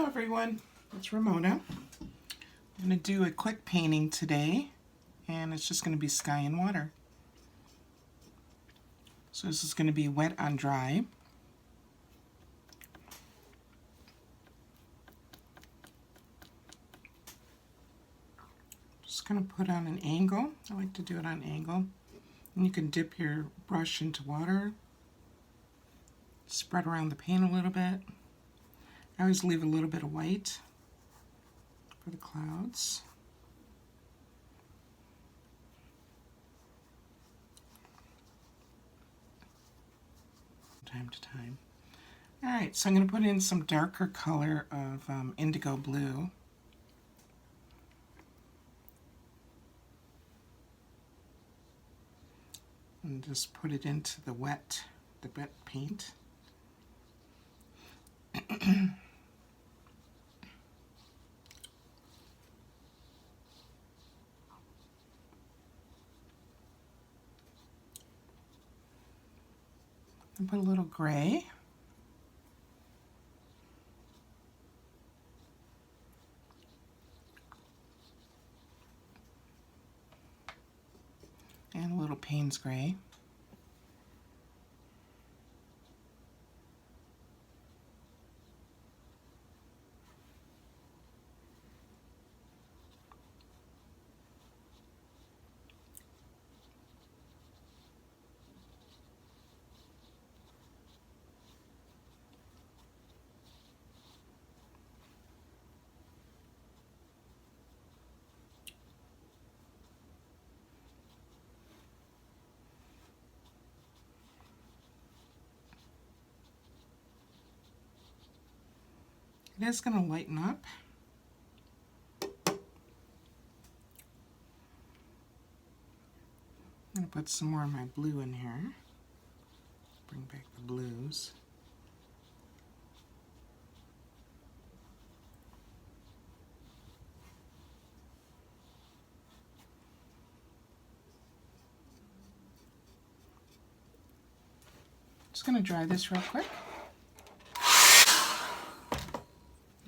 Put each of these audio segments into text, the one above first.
everyone, it's Ramona. I'm going to do a quick painting today, and it's just going to be sky and water. So this is going to be wet on dry. Just going to put on an angle. I like to do it on angle. And you can dip your brush into water, spread around the paint a little bit. I always leave a little bit of white for the clouds. Time to time. Alright, so I'm going to put in some darker color of indigo blue. And just put it into the wet paint. And put a little gray. And a little Payne's gray. It is going to lighten up. I'm going to put some more of my blue in here. Bring back the blues. Just going to dry this real quick.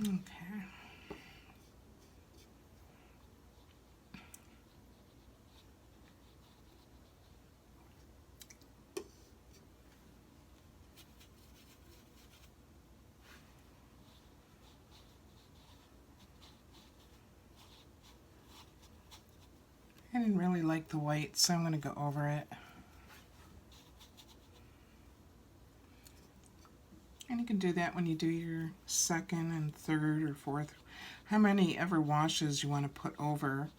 Okay. I didn't really like the white, so I'm going to go over it. And you can do that when you do your second and third or fourth, how many ever washes you want to put over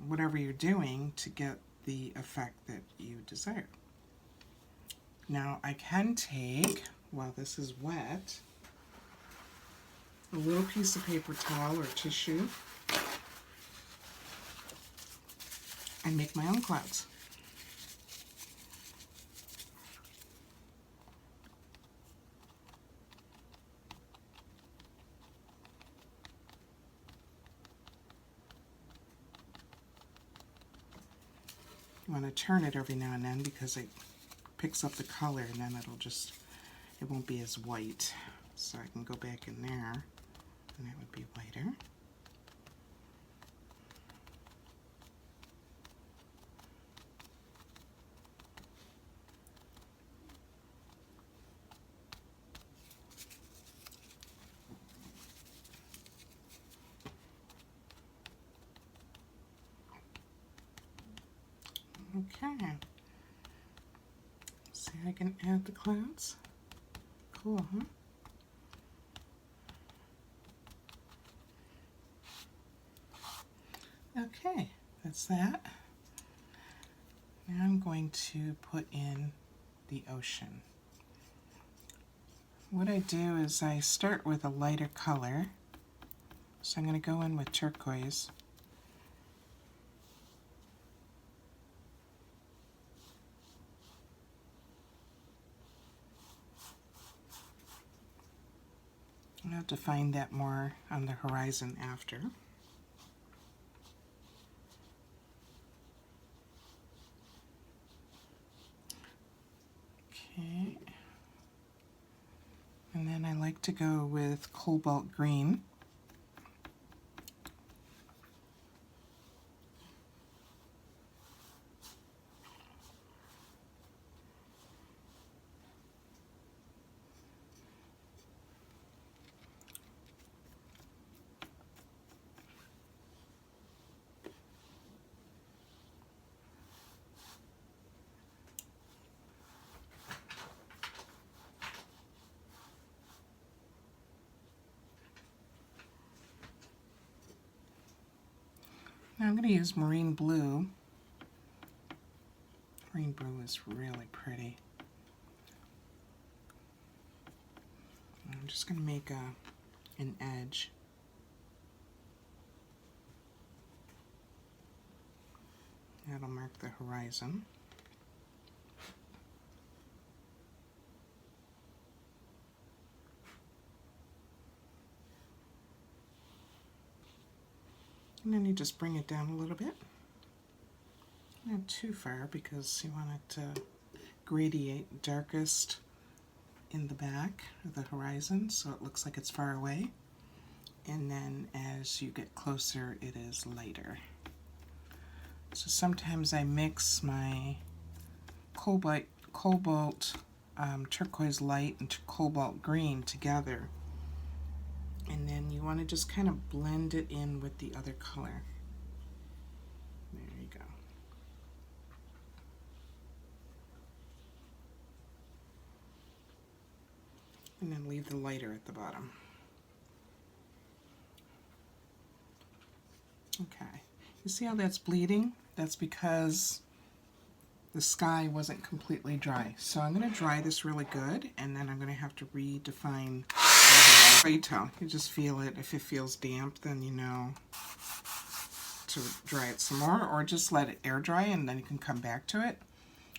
whatever you're doing to get the effect that you desire. Now I can take, while this is wet, a little piece of paper towel or tissue and make my own clouds. You want to turn it every now and then because it picks up the color, and then it won't be as white. So I can go back in there and that would be whiter. Okay. See, I can add the clouds. Cool, huh? Okay, that's that. Now I'm going to put in the ocean. What I do is I start with a lighter color. So I'm going to go in with turquoise. I'll have to find that more on the horizon after. Okay. And then I like like to go with cobalt green. Now I'm going to use marine blue. Marine blue is really pretty. I'm just going to make an edge. That'll mark the horizon. And then you just bring it down a little bit. Not too far because you want it to gradiate darkest in the back of the horizon so it looks like it's far away. And then as you get closer, it is lighter. So sometimes I mix my cobalt turquoise light and cobalt green together. And then you want to just kind of blend it in with the other color. There you go. And then leave the lighter at the bottom. Okay. You see how that's bleeding? That's because the sky wasn't completely dry. So I'm going to dry this really good, and then I'm going to have to redefine. You tell. You just feel it. If it feels damp, then you know to dry it some more, or just let it air dry and then you can come back to it.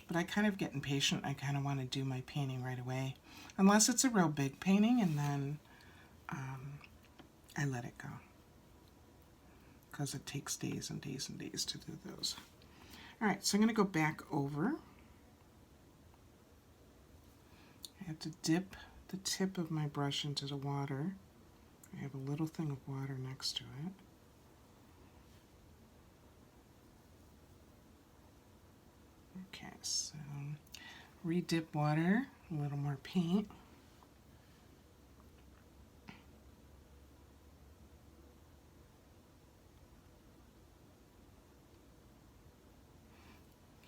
But I kind of get impatient. I kind of want to do my painting right away, unless it's a real big painting, and then I let it go because it takes days and days and days to do those. All right, so I'm going to go back over. I have to dip the tip of my brush into the water. I have a little thing of water next to it. Okay, so re-dip water, a little more paint.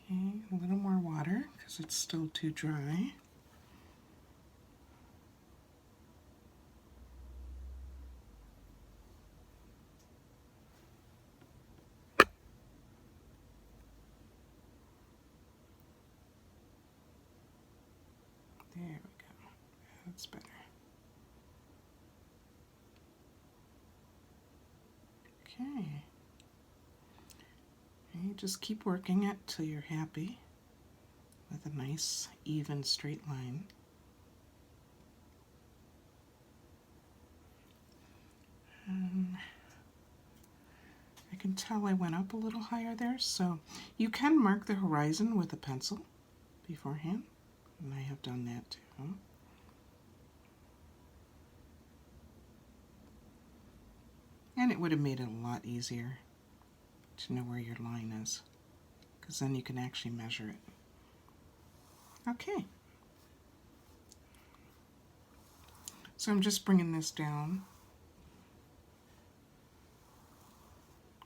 Okay, a little more water because it's still too dry. There we go. That's better. Okay. And you just keep working it till you're happy with a nice, even, straight line. I can tell I went up a little higher there, so you can mark the horizon with a pencil beforehand, and I have done that too. And it would have made it a lot easier to know where your line is, because then you can actually measure it. Okay. So I'm just bringing this down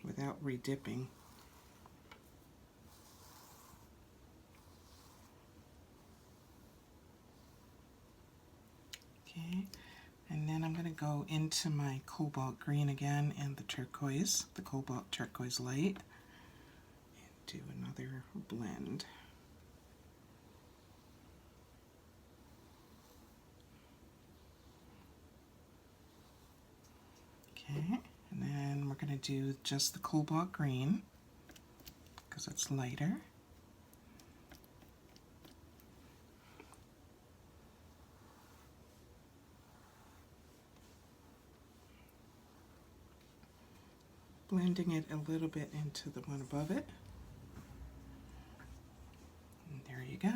without re-dipping. Okay, and then I'm going to go into my cobalt green again and the turquoise, the cobalt turquoise light, and do another blend. Okay, and then we're going to do just the cobalt green because it's lighter. Blending it a little bit into the one above it. And there you go.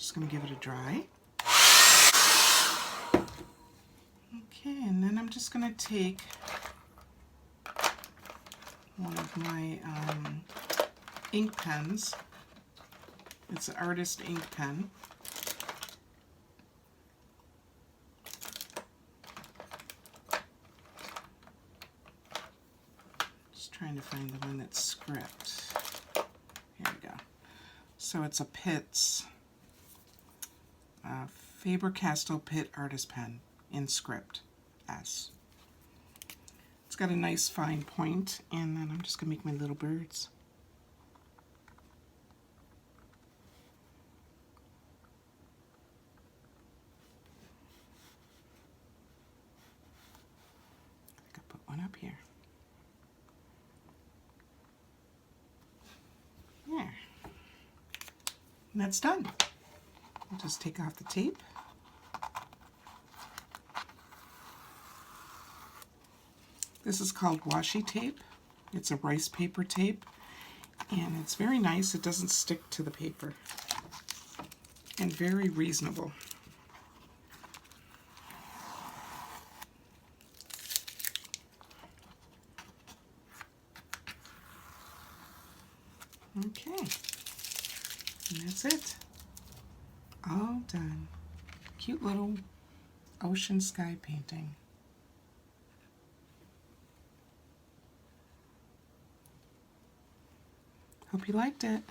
just going to give it a dry. Okay, and then I'm just going to take one of my ink pens. It's an artist ink pen. Just trying to find the one that's script. Here we go. So it's a Pitt's Faber-Castell Pitt artist pen in script S. It's got a nice fine point, and then I'm just going to make my little birds. I think I'll put one up here. There. And that's done. I'll just take off the tape. This is called washi tape. It's a rice paper tape, and it's very nice. It doesn't stick to the paper, and very reasonable. Okay, and that's it. All done. Cute little ocean sky painting. Hope you liked it.